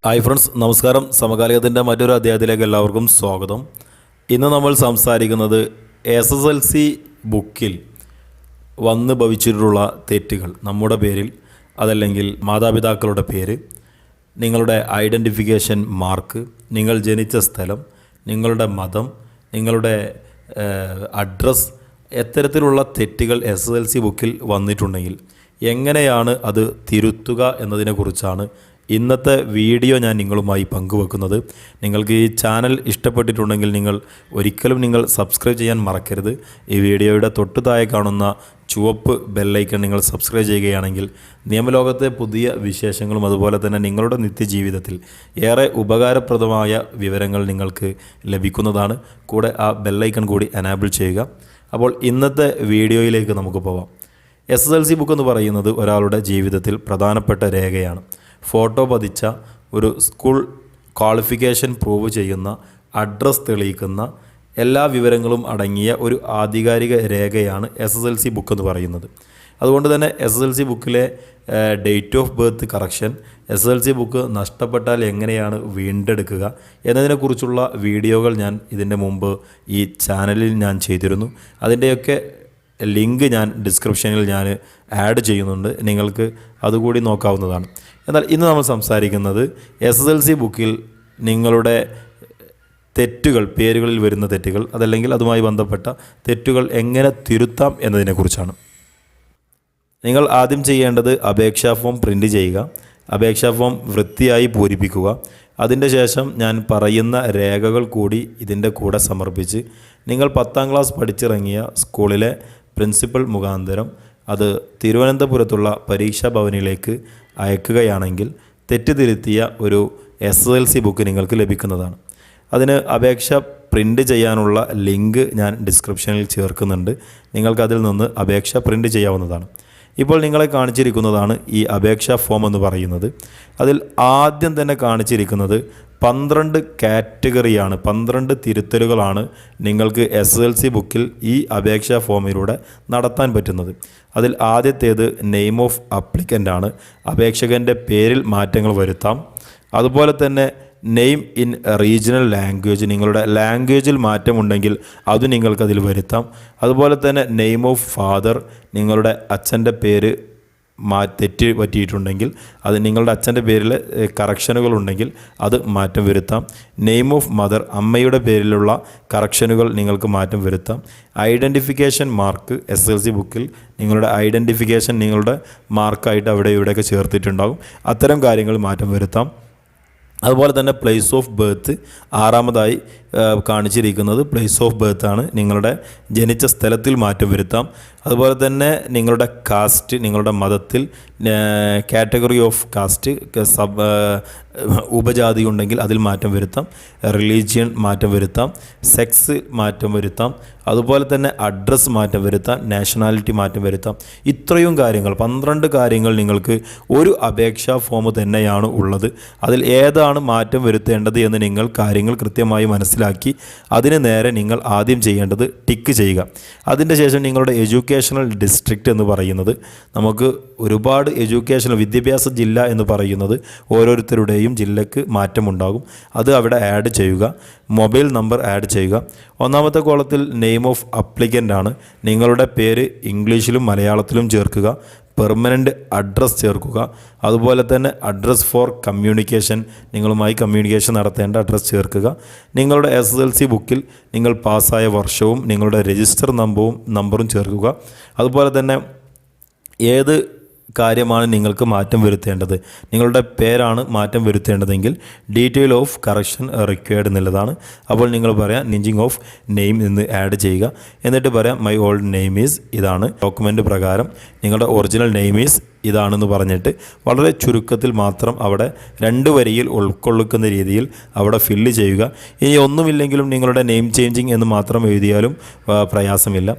Hi friends, നമസ്കാരം. സമകാലികത്തിൻ്റെ മറ്റൊരു അധ്യായത്തിലേക്ക് എല്ലാവർക്കും സ്വാഗതം. ഇന്ന് നമ്മൾ സംസാരിക്കുന്നത് SSLC ബുക്കിൽ വന്ന് ഭവിച്ചിട്ടുള്ള തെറ്റുകൾ, നമ്മുടെ പേരിൽ അതല്ലെങ്കിൽ മാതാപിതാക്കളുടെ പേര്, നിങ്ങളുടെ ഐഡൻറ്റിഫിക്കേഷൻ മാർക്ക്, നിങ്ങൾ ജനിച്ച സ്ഥലം, നിങ്ങളുടെ മതം, നിങ്ങളുടെ അഡ്രസ്സ്, എത്തരത്തിലുള്ള തെറ്റുകൾ SSLC ബുക്കിൽ വന്നിട്ടുണ്ടെങ്കിൽ എങ്ങനെയാണ് അത് തിരുത്തുക എന്നതിനെക്കുറിച്ചാണ് ഇന്നത്തെ വീഡിയോ ഞാൻ നിങ്ങളുമായി പങ്കുവെക്കുന്നത്. നിങ്ങൾക്ക് ഈ ചാനൽ ഇഷ്ടപ്പെട്ടിട്ടുണ്ടെങ്കിൽ നിങ്ങൾ സബ്സ്ക്രൈബ് ചെയ്യാൻ മറക്കരുത്. ഈ വീഡിയോയുടെ തൊട്ടു താഴെ കാണുന്ന ചുവപ്പ് ബെല്ലൈക്കൺ നിങ്ങൾ സബ്സ്ക്രൈബ് ചെയ്യുകയാണെങ്കിൽ നിയമലോകത്തെ പുതിയ വിശേഷങ്ങളും അതുപോലെ തന്നെ നിങ്ങളുടെ നിത്യജീവിതത്തിൽ ഏറെ ഉപകാരപ്രദമായ വിവരങ്ങൾ നിങ്ങൾക്ക് ലഭിക്കുന്നതാണ്. കൂടെ ആ ബെല്ലൈക്കൺ കൂടി എനാബിൾ ചെയ്യുക. അപ്പോൾ ഇന്നത്തെ വീഡിയോയിലേക്ക് നമുക്ക് പോവാം. SSLC ബുക്ക് എന്ന് പറയുന്നത് ഒരാളുടെ ജീവിതത്തിൽ പ്രധാനപ്പെട്ട രേഖയാണ്. ഫോട്ടോ പതിച്ച ഒരു സ്കൂൾ ക്വാളിഫിക്കേഷൻ പ്രൂവ് ചെയ്യുന്ന, അഡ്രസ്സ് തെളിയിക്കുന്ന എല്ലാ വിവരങ്ങളും അടങ്ങിയ ഒരു ആധികാരിക രേഖയാണ് SSLC ബുക്ക് എന്ന് പറയുന്നത്. അതുകൊണ്ട് തന്നെ SSLC ബുക്കിലെ date of birth correction, SSLC book നഷ്ടപ്പെട്ടാൽ എങ്ങനെയാണ് വീണ്ടെടുക്കുക എന്നതിനെക്കുറിച്ചുള്ള വീഡിയോകൾ ഞാൻ ഇതിൻ്റെ മുമ്പ് ഈ ചാനലിൽ ഞാൻ ചെയ്തിരുന്നു. അതിൻ്റെയൊക്കെ ലിങ്ക് ഞാൻ ഡിസ്ക്രിപ്ഷനിൽ ഞാൻ ആഡ് ചെയ്യുന്നുണ്ട്, നിങ്ങൾക്ക് അതുകൂടി നോക്കാവുന്നതാണ്. എന്നാൽ ഇന്ന് നമ്മൾ സംസാരിക്കുന്നത് SSLC ബുക്കിൽ നിങ്ങളുടെ തെറ്റുകൾ, പേരുകളിൽ വരുന്ന തെറ്റുകൾ അതല്ലെങ്കിൽ അതുമായി ബന്ധപ്പെട്ട തെറ്റുകൾ എങ്ങനെ തിരുത്താം എന്നതിനെക്കുറിച്ചാണ്. നിങ്ങൾ ആദ്യം ചെയ്യേണ്ടത് അപേക്ഷാ ഫോം പ്രിൻ്റ് ചെയ്യുക. അപേക്ഷാ ഫോം വൃത്തിയായി പൂരിപ്പിക്കുക. അതിൻ്റെ ശേഷം ഞാൻ പറയുന്ന രേഖകൾ കൂടി ഇതിൻ്റെ കൂടെ സമർപ്പിച്ച് നിങ്ങൾ 10ാം ക്ലാസ് പഠിച്ചിറങ്ങിയ സ്കൂളിലെ പ്രിൻസിപ്പൽ മുഖാന്തരം അത് തിരുവനന്തപുരത്തുള്ള പരീക്ഷാ ഭവനിലേക്ക് അയക്കുകയാണെങ്കിൽ തെറ്റ് തിരുത്തിയ ഒരു SSLC ബുക്ക് നിങ്ങൾക്ക് ലഭിക്കുന്നതാണ്. അതിന് അപേക്ഷ പ്രിൻ്റ് ചെയ്യാനുള്ള ലിങ്ക് ഞാൻ ഡിസ്ക്രിപ്ഷനിൽ ചേർക്കുന്നുണ്ട്. നിങ്ങൾക്കതിൽ നിന്ന് അപേക്ഷ പ്രിൻ്റ് ചെയ്യാവുന്നതാണ്. ഇപ്പോൾ നിങ്ങളെ കാണിച്ചിരിക്കുന്നതാണ് ഈ അപേക്ഷാ ഫോം എന്ന് പറയുന്നത്. അതിൽ ആദ്യം തന്നെ കാണിച്ചിരിക്കുന്നത് 12 കാറ്റഗറിയാണ്, 12 തിരുത്തലുകളാണ് നിങ്ങൾക്ക് SSLC ബുക്കിൽ ഈ അപേക്ഷാ ഫോമിലൂടെ നടത്താൻ പറ്റുന്നത്. അതിൽ ആദ്യത്തേത് നെയിം ഓഫ് അപ്ലിക്കൻ്റ് ആണ്. അപേക്ഷകൻ്റെ പേരിൽ മാറ്റങ്ങൾ വരുത്താം. അതുപോലെ തന്നെ നെയിം ഇൻ റീജിയണൽ ലാംഗ്വേജ്, നിങ്ങളുടെ ലാംഗ്വേജിൽ മാറ്റമുണ്ടെങ്കിൽ അത് നിങ്ങൾക്കതിൽ വരുത്താം. അതുപോലെ തന്നെ നെയിം ഓഫ് ഫാദർ, നിങ്ങളുടെ അച്ഛൻ്റെ പേര് തെറ്റ് പറ്റിയിട്ടുണ്ടെങ്കിൽ അത് നിങ്ങളുടെ അച്ഛൻ്റെ പേരിൽ കറക്ഷനുകളുണ്ടെങ്കിൽ അത് മാറ്റം വരുത്താം. നെയിം ഓഫ് മദർ, അമ്മയുടെ പേരിലുള്ള കറക്ഷനുകൾ നിങ്ങൾക്ക് മാറ്റം വരുത്താം. ഐഡൻറ്റിഫിക്കേഷൻ മാർക്ക്, SSLC ബുക്കിൽ നിങ്ങളുടെ ഐഡൻറ്റിഫിക്കേഷൻ നിങ്ങളുടെ മാർക്കായിട്ട് അവിടെ ഇവിടെയൊക്കെ ചേർത്തിട്ടുണ്ടാകും. അത്തരം കാര്യങ്ങൾ മാറ്റം വരുത്താം. അതുപോലെ തന്നെ പ്ലേസ് ഓഫ് ബർത്ത്, ആറാമതായി കാണിച്ചിരിക്കുന്നത് പ്ലേസ് ഓഫ് ബർത്ത് ആണ്. നിങ്ങളുടെ ജനിച്ച സ്ഥലത്തിൽ മാറ്റം വരുത്താം. അതുപോലെ തന്നെ നിങ്ങളുടെ കാസ്റ്റ്, നിങ്ങളുടെ മതത്തിൽ കാറ്റഗറി ഓഫ് കാസ്റ്റ്, ഉപജാതി ഉണ്ടെങ്കിൽ അതിൽ മാറ്റം വരുത്താം. റിലീജിയൻ മാറ്റം വരുത്താം. സെക്സ് മാറ്റം വരുത്താം. അതുപോലെ തന്നെ അഡ്രസ്സ് മാറ്റം വരുത്താം. നാഷണാലിറ്റി മാറ്റം വരുത്താം. ഇത്രയും കാര്യങ്ങൾ, 12 കാര്യങ്ങൾ നിങ്ങൾക്ക് ഒരു അപേക്ഷാ ഫോം തന്നെയാണ് ഉള്ളത്. അതിൽ ഏതാണ് മാറ്റം വരുത്തേണ്ടത് എന്ന് നിങ്ങൾ കാര്യങ്ങൾ കൃത്യമായി മനസ്സിലാക്കി അതിന് നേരെ നിങ്ങൾ ആദ്യം ചെയ്യേണ്ടത് ടിക്ക് ചെയ്യുക. അതിൻ്റെ ശേഷം നിങ്ങളുടെ എഡ്യൂക്കേഷണൽ ഡിസ്ട്രിക്റ്റ് എന്ന് പറയുന്നത്, നമുക്ക് ഒരുപാട് എഡ്യൂക്കേഷണൽ വിദ്യാഭ്യാസ ജില്ല എന്ന് പറയുന്നത് ഓരോരുത്തരുടെയും ജില്ലക്ക് മാറ്റമുണ്ടാകും. അത് അവിടെ ആഡ് ചെയ്യുക. മൊബൈൽ നമ്പർ ആഡ് ചെയ്യുക. ഒന്നാമത്തെ കോളത്തിൽ നെയിം ഓഫ് അപ്ലിക്കൻ്റ് ആണ്. നിങ്ങളുടെ പേര് ഇംഗ്ലീഷിലും മലയാളത്തിലും ചേർക്കുക. പെർമനൻ്റ് അഡ്രസ്സ് ചേർക്കുക. അതുപോലെ തന്നെ അഡ്രസ്സ് ഫോർ കമ്മ്യൂണിക്കേഷൻ, നിങ്ങളുമായി കമ്മ്യൂണിക്കേഷൻ നടത്തേണ്ട അഡ്രസ്സ് ചേർക്കുക. നിങ്ങളുടെ SSLC ബുക്കിൽ നിങ്ങൾ പാസ്സായ വർഷവും നിങ്ങളുടെ രജിസ്റ്റർ നമ്പറും ചേർക്കുക. അതുപോലെ തന്നെ ഏത് കാര്യമാണ് നിങ്ങൾക്ക് മാറ്റം വരുത്തേണ്ടത്, നിങ്ങളുടെ പേരാണ് മാറ്റം വരുത്തേണ്ടതെങ്കിൽ ഡീറ്റെയിൽ ഓഫ് കറക്ഷൻ റിക്വയർഡ് എന്നുള്ളതാണ്. അപ്പോൾ നിങ്ങൾ പറയാം നിഞ്ചിങ് ഓഫ് നെയിം എന്ന് ആഡ് ചെയ്യുക. എന്നിട്ട് പറയാം മൈ ഓൾഡ് നെയിം ഈസ് ഇതാണ്, ഡോക്യുമെൻ്റ് പ്രകാരം നിങ്ങളുടെ ഒറിജിനൽ നെയിം ഈസ് ഇതാണെന്ന് പറഞ്ഞിട്ട് വളരെ ചുരുക്കത്തിൽ മാത്രം അവിടെ 2 വരിയിൽ ഉൾക്കൊള്ളുന്ന രീതിയിൽ അവിടെ ഫില്ല് ചെയ്യുക. ഇനി ഒന്നുമില്ലെങ്കിലും നിങ്ങളുടെ നെയിം ചേഞ്ചിങ് എന്ന് മാത്രം എഴുതിയാലും പ്രയാസമില്ല.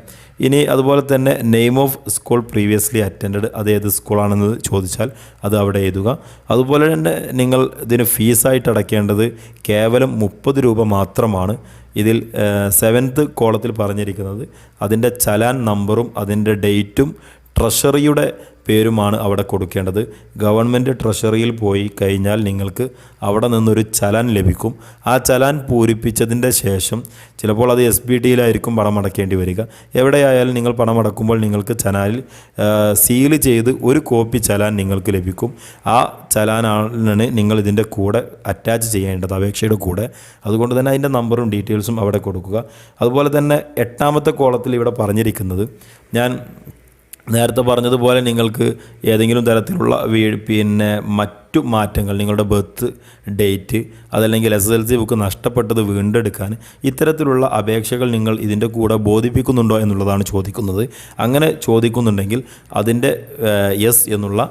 ഇനി അതുപോലെ തന്നെ name of school previously attended, അത് ഏത് സ്കൂളാണെന്ന് ചോദിച്ചാൽ അത് അവിടെ എഴുതുക. അതുപോലെ തന്നെ നിങ്ങൾ ഇതിന് ഫീസായിട്ട് അടയ്ക്കേണ്ടത് കേവലം 30 രൂപ മാത്രമാണ്. ഇതിൽ 7th കോളത്തിൽ പറഞ്ഞിരിക്കുന്നത് അതിൻ്റെ ചലാൻ നമ്പറും അതിൻ്റെ ഡേറ്റും ട്രഷറിയുടെ പേരുമാണ് അവിടെ കൊടുക്കേണ്ടത്. ഗവൺമെൻറ് ട്രഷറിയിൽ പോയി കഴിഞ്ഞാൽ നിങ്ങൾക്ക് അവിടെ നിന്നൊരു ചലാൻ ലഭിക്കും. ആ ചലാൻ പൂരിപ്പിച്ചതിൻ്റെ ശേഷം ചിലപ്പോൾ അത് SBTയിലായിരിക്കും പണമടക്കേണ്ടി വരിക. എവിടെയായാലും നിങ്ങൾ പണമടക്കുമ്പോൾ നിങ്ങൾക്ക് ചലാനിൽ സീൽ ചെയ്ത് ഒരു കോപ്പി ചലാൻ നിങ്ങൾക്ക് ലഭിക്കും. ആ ചലാനാണ് നിങ്ങൾ ഇതിൻ്റെ കൂടെ അറ്റാച്ച് ചെയ്യേണ്ടത്, അപേക്ഷയുടെ കൂടെ. അതുകൊണ്ട് തന്നെ അതിൻ്റെ നമ്പറും ഡീറ്റെയിൽസും അവിടെ കൊടുക്കുക. അതുപോലെ തന്നെ 8ാമത്തെ കോളത്തിൽ ഇവിടെ പറഞ്ഞിരിക്കുന്നത്, ഞാൻ നേരത്തെ പറഞ്ഞതുപോലെ നിങ്ങൾക്ക് ഏതെങ്കിലും തരത്തിലുള്ള മറ്റു മാറ്റങ്ങൾ, നിങ്ങളുടെ ബർത്ത് ഡേറ്റ് അതല്ലെങ്കിൽ SSLC ബുക്ക് നഷ്ടപ്പെട്ടത് വീണ്ടെടുക്കാൻ ഇത്തരത്തിലുള്ള അപേക്ഷകൾ നിങ്ങൾ ഇതിൻ്റെ കൂടെ ബോധിപ്പിക്കുന്നുണ്ടോ എന്നുള്ളതാണ് ചോദിക്കുന്നത്. അങ്ങനെ ചോദിക്കുന്നുണ്ടെങ്കിൽ അതിൻ്റെ യെസ് എന്നുള്ള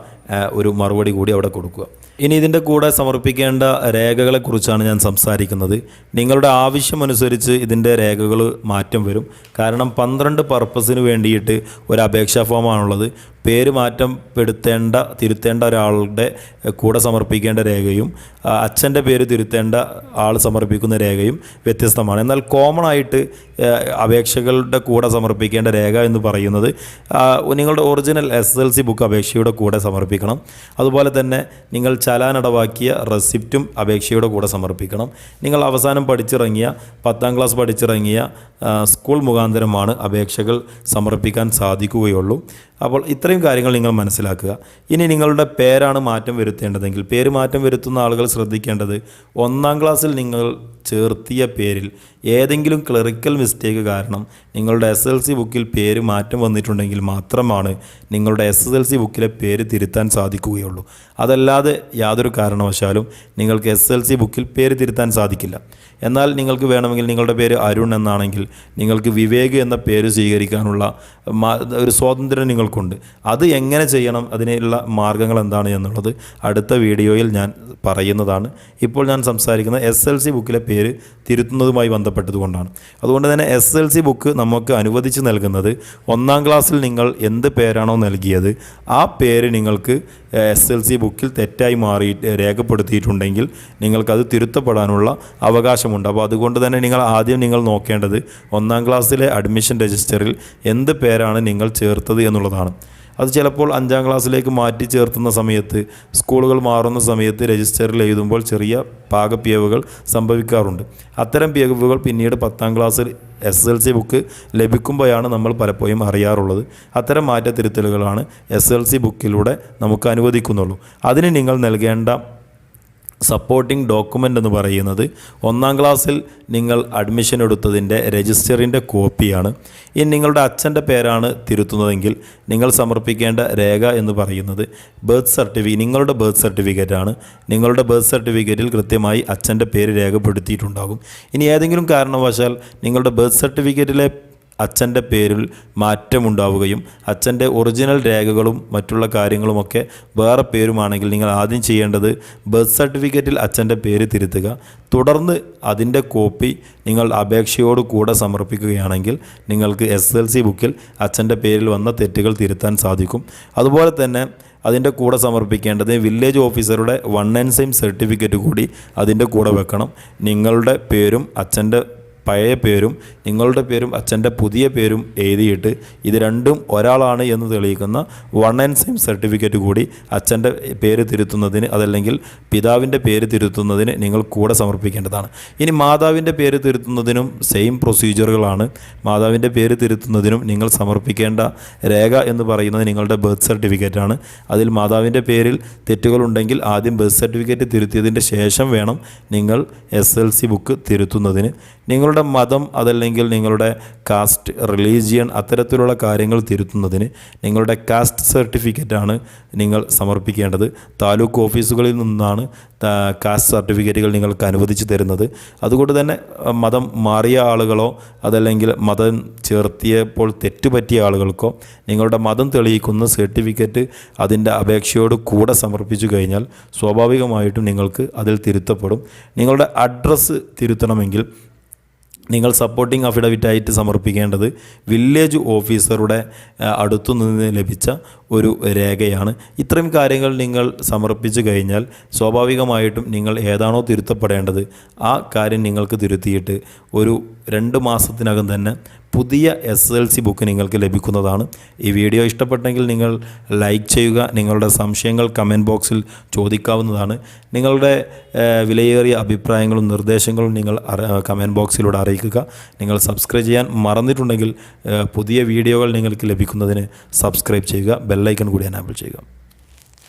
ഒരു മറുപടി കൂടി അവിടെ കൊടുക്കുക. ഇനി ഇതിൻ്റെ കൂടെ സമർപ്പിക്കേണ്ട രേഖകളെക്കുറിച്ചാണ് ഞാൻ സംസാരിക്കുന്നത്. നിങ്ങളുടെ ആവശ്യമനുസരിച്ച് ഇതിൻ്റെ രേഖകൾ മാറ്റം വരും. കാരണം 12 പർപ്പസിന് വേണ്ടിയിട്ട് ഒരു അപേക്ഷാ ഫോമാണുള്ളത്. പേര് തിരുത്തേണ്ട ഒരാളുടെ കൂടെ സമർപ്പിക്കേണ്ട രേഖയും അച്ഛൻ്റെ പേര് തിരുത്തേണ്ട ആൾ സമർപ്പിക്കുന്ന രേഖയും വ്യത്യസ്തമാണ്. എന്നാൽ കോമൺ ആയിട്ട് അപേക്ഷകളുടെ കൂടെ സമർപ്പിക്കേണ്ട രേഖ എന്ന് പറയുന്നത് നിങ്ങളുടെ ഒറിജിനൽ SSLC ബുക്ക് അപേക്ഷയുടെ കൂടെ സമർപ്പിക്കണം. അതുപോലെ തന്നെ നിങ്ങൾ ചലാൻ അടവാക്കിയ റെസിപ്റ്റും അപേക്ഷയുടെ കൂടെ സമർപ്പിക്കണം. നിങ്ങൾ അവസാനം പഠിച്ചിറങ്ങിയ 10ാം ക്ലാസ് പഠിച്ചിറങ്ങിയ സ്കൂൾ മുഖാന്തരമാണ് അപേക്ഷകൾ സമർപ്പിക്കാൻ സാധിക്കുകയുള്ളൂ. അപ്പോൾ ഇത്രയും കാര്യങ്ങൾ നിങ്ങൾ മനസ്സിലാക്കുക. ഇനി നിങ്ങളുടെ പേരാണ് മാറ്റം വരുത്തേണ്ടതെങ്കിൽ, പേര് മാറ്റം വരുത്തുന്ന ആളുകൾ ശ്രദ്ധിക്കേണ്ടത്, 1ാം ക്ലാസ്സിൽ നിങ്ങൾ ചേർത്തിയ പേരിൽ ഏതെങ്കിലും ക്ലറിക്കൽ മിസ്റ്റേക്ക് കാരണം നിങ്ങളുടെ SSLC ബുക്കിൽ പേര് മാറ്റം വന്നിട്ടുണ്ടെങ്കിൽ മാത്രമാണ് നിങ്ങളുടെ SSLC ബുക്കിലെ പേര് തിരുത്താൻ സാധിക്കുകയുള്ളൂ. അതല്ലാതെ യാതൊരു കാരണവശാലും നിങ്ങൾക്ക് SSLC ബുക്കിൽ പേര് തിരുത്താൻ സാധിക്കില്ല. എന്നാൽ നിങ്ങൾക്ക് വേണമെങ്കിൽ നിങ്ങളുടെ പേര് അരുൺ എന്നാണെങ്കിൽ നിങ്ങൾക്ക് വിവേക് എന്ന പേര് സ്വീകരിക്കാനുള്ള ഒരു സ്വാതന്ത്ര്യം നിങ്ങൾക്കുണ്ട്. അത് എങ്ങനെ ചെയ്യണം, അതിനുള്ള മാർഗ്ഗങ്ങൾ എന്താണ് എന്നുള്ളത് അടുത്ത വീഡിയോയിൽ ഞാൻ പറയുന്നതാണ്. ഇപ്പോൾ ഞാൻ സംസാരിക്കുന്നത് SSLC ബുക്കിലെ പേര് തിരുത്തുന്നതുമായി ബന്ധപ്പെട്ടതുകൊണ്ടാണ്. അതുകൊണ്ട് തന്നെ SSLC ബുക്ക് നമുക്ക് അനുവദിച്ച് നൽകുന്നത് 1ാം ക്ലാസ്സിൽ നിങ്ങൾ എന്ത് പേരാണോ നൽകിയത് ആ പേര് നിങ്ങൾക്ക് SSLC ബുക്കിൽ തെറ്റായി രേഖപ്പെടുത്തിയിട്ടുണ്ടെങ്കിൽ നിങ്ങൾക്കത് തിരുത്തപ്പെടാനുള്ള അവകാശമുണ്ട്. അപ്പോൾ അതുകൊണ്ട് തന്നെ നിങ്ങൾ നോക്കേണ്ടത് 1ാം ക്ലാസ്സിലെ അഡ്മിഷൻ രജിസ്റ്ററിൽ എന്ത് പേരാണ് നിങ്ങൾ ചേർത്തത് എന്നുള്ളതാണ്. അത് ചിലപ്പോൾ 5ാം ക്ലാസ്സിലേക്ക് മാറ്റി ചേർത്തുന്ന സമയത്ത്, സ്കൂളുകൾ മാറുന്ന സമയത്ത് രജിസ്റ്ററിൽ എഴുതുമ്പോൾ ചെറിയ പാകപ്പിഴവുകൾ സംഭവിക്കാറുണ്ട്. അത്തരം പിഴവുകൾ പിന്നീട് 10ാം ക്ലാസ്സിൽ SSLC ബുക്ക് ലഭിക്കുമ്പോഴാണ് നമ്മൾ പലപ്പോഴും അറിയാറുള്ളത്. അത്തരം മാറ്റത്തിരുത്തലുകളാണ് SSLC ബുക്കിലൂടെ നമുക്ക് അനുവദിക്കുന്നുള്ളൂ. അതിന് നിങ്ങൾ നൽകേണ്ട സപ്പോർട്ടിംഗ് ഡോക്യുമെൻ്റ് എന്ന് പറയുന്നത് 1ാം ക്ലാസ്സിൽ നിങ്ങൾ അഡ്മിഷൻ എടുത്തതിൻ്റെ രജിസ്റ്ററിൻ്റെ കോപ്പിയാണ്. ഇനി നിങ്ങളുടെ അച്ഛൻ്റെ പേരാണ് തിരുത്തുന്നതെങ്കിൽ നിങ്ങൾ സമർപ്പിക്കേണ്ട രേഖ എന്ന് പറയുന്നത് നിങ്ങളുടെ ബർത്ത് സർട്ടിഫിക്കറ്റാണ്. നിങ്ങളുടെ ബർത്ത് സർട്ടിഫിക്കറ്റിൽ കൃത്യമായി അച്ഛൻ്റെ പേര് രേഖപ്പെടുത്തിയിട്ടുണ്ടാകും. ഇനി ഏതെങ്കിലും കാരണവശാൽ നിങ്ങളുടെ ബർത്ത് സർട്ടിഫിക്കറ്റിലെ അച്ഛൻ്റെ പേരിൽ മാറ്റമുണ്ടാവുകയും അച്ഛൻ്റെ ഒറിജിനൽ രേഖകളും മറ്റുള്ള കാര്യങ്ങളുമൊക്കെ വേറെ പേരുമാണെങ്കിൽ നിങ്ങൾ ആദ്യം ചെയ്യേണ്ടത് ബർത്ത് സർട്ടിഫിക്കറ്റിൽ അച്ഛൻ്റെ പേര് തിരുത്തുക. തുടർന്ന് അതിൻ്റെ കോപ്പി നിങ്ങൾ അപേക്ഷയോട് കൂടെ സമർപ്പിക്കുകയാണെങ്കിൽ നിങ്ങൾക്ക് SSLC ബുക്കിൽ അച്ഛൻ്റെ പേരിൽ വന്ന തെറ്റുകൾ തിരുത്താൻ സാധിക്കും. അതുപോലെ തന്നെ അതിൻ്റെ കൂടെ സമർപ്പിക്കേണ്ടത് വില്ലേജ് ഓഫീസറുടെ 1 and same സർട്ടിഫിക്കറ്റ് കൂടി അതിൻ്റെ കൂടെ വെക്കണം. നിങ്ങളുടെ പേരും അച്ഛൻ്റെ പഴയ പേരും നിങ്ങളുടെ പേരും അച്ഛൻ്റെ പുതിയ പേരും എഴുതിയിട്ട് ഇത് രണ്ടും ഒരാളാണ് എന്ന് തെളിയിക്കുന്ന 1 and same സർട്ടിഫിക്കറ്റ് കൂടി അച്ഛൻ്റെ പേര് തിരുത്തുന്നതിന് അതല്ലെങ്കിൽ പിതാവിൻ്റെ പേര് തിരുത്തുന്നതിന് നിങ്ങൾ കൂടെ സമർപ്പിക്കേണ്ടതാണ്. ഇനി മാതാവിൻ്റെ പേര് തിരുത്തുന്നതിനും സെയിം പ്രൊസീജിയറുകളാണ്. മാതാവിൻ്റെ പേര് തിരുത്തുന്നതിനും നിങ്ങൾ സമർപ്പിക്കേണ്ട രേഖ എന്ന് പറയുന്നത് നിങ്ങളുടെ ബർത്ത് സർട്ടിഫിക്കറ്റാണ്. അതിൽ മാതാവിൻ്റെ പേരിൽ തെറ്റുകളുണ്ടെങ്കിൽ ആദ്യം ബർത്ത് സർട്ടിഫിക്കറ്റ് തിരുത്തിയതിൻ്റെ ശേഷം വേണം നിങ്ങൾ SSLC ബുക്ക് തിരുത്തുന്നതിന്. നിങ്ങളുടെ മതം അതല്ലെങ്കിൽ നിങ്ങളുടെ കാസ്റ്റ്, റിലീജിയൻ അത്തരത്തിലുള്ള കാര്യങ്ങൾ തിരുത്തുന്നതിന് നിങ്ങളുടെ കാസ്റ്റ് സർട്ടിഫിക്കറ്റാണ് നിങ്ങൾ സമർപ്പിക്കേണ്ടത്. താലൂക്ക് ഓഫീസുകളിൽ നിന്നാണ് കാസ്റ്റ് സർട്ടിഫിക്കറ്റുകൾ നിങ്ങൾക്ക് അനുവദിച്ച് തരുന്നത്. അതുകൊണ്ട് തന്നെ മതം മാറിയ ആളുകളോ അതല്ലെങ്കിൽ മതം ചേർത്തിയപ്പോൾ തെറ്റുപറ്റിയ ആളുകൾക്കോ നിങ്ങളുടെ മതം തെളിയിക്കുന്ന സർട്ടിഫിക്കറ്റ് അതിൻ്റെ അപേക്ഷയോട് കൂടെ സമർപ്പിച്ചു കഴിഞ്ഞാൽ സ്വാഭാവികമായിട്ടും നിങ്ങൾക്ക് അതിൽ തിരുത്തപ്പെടും. നിങ്ങളുടെ അഡ്രസ്സ് തിരുത്തണമെങ്കിൽ നിങ്ങൾ സപ്പോർട്ടിംഗ് അഫിഡവിറ്റായിട്ട് സമർപ്പിക്കേണ്ടത് വില്ലേജ് ഓഫീസറുടെ അടുത്തു നിന്ന് ലഭിച്ച ഒരു രേഖയാണ്. ഇത്രയും കാര്യങ്ങൾ നിങ്ങൾ സമർപ്പിച്ചു കഴിഞ്ഞാൽ സ്വാഭാവികമായിട്ടും നിങ്ങൾ ഏതാണോ തിരുത്തപ്പെടേണ്ടത് ആ കാര്യം നിങ്ങൾക്ക് തിരുത്തിയിട്ട് ഒരു 2 മാസത്തിനകം തന്നെ പുതിയ SSLC ബുക്ക് നിങ്ങൾക്ക് ലഭിക്കുന്നതാണ്. ഈ വീഡിയോ ഇഷ്ടപ്പെട്ടെങ്കിൽ നിങ്ങൾ ലൈക്ക് ചെയ്യുക. നിങ്ങളുടെ സംശയങ്ങൾ കമൻറ്റ് ബോക്സിൽ ചോദിക്കാവുന്നതാണ്. നിങ്ങളുടെ വിലയേറിയ അഭിപ്രായങ്ങളും നിർദ്ദേശങ്ങളും നിങ്ങൾ കമൻറ്റ് ബോക്സിലൂടെ അറിയിക്കുക. നിങ്ങൾ സബ്സ്ക്രൈബ് ചെയ്യാൻ മറന്നിട്ടുണ്ടെങ്കിൽ പുതിയ വീഡിയോകൾ നിങ്ങൾക്ക് ലഭിക്കുന്നതിന് സബ്സ്ക്രൈബ് ചെയ്യുക. ബെല്ലൈക്കൺ കൂടി എനാബിൾ ചെയ്യുക.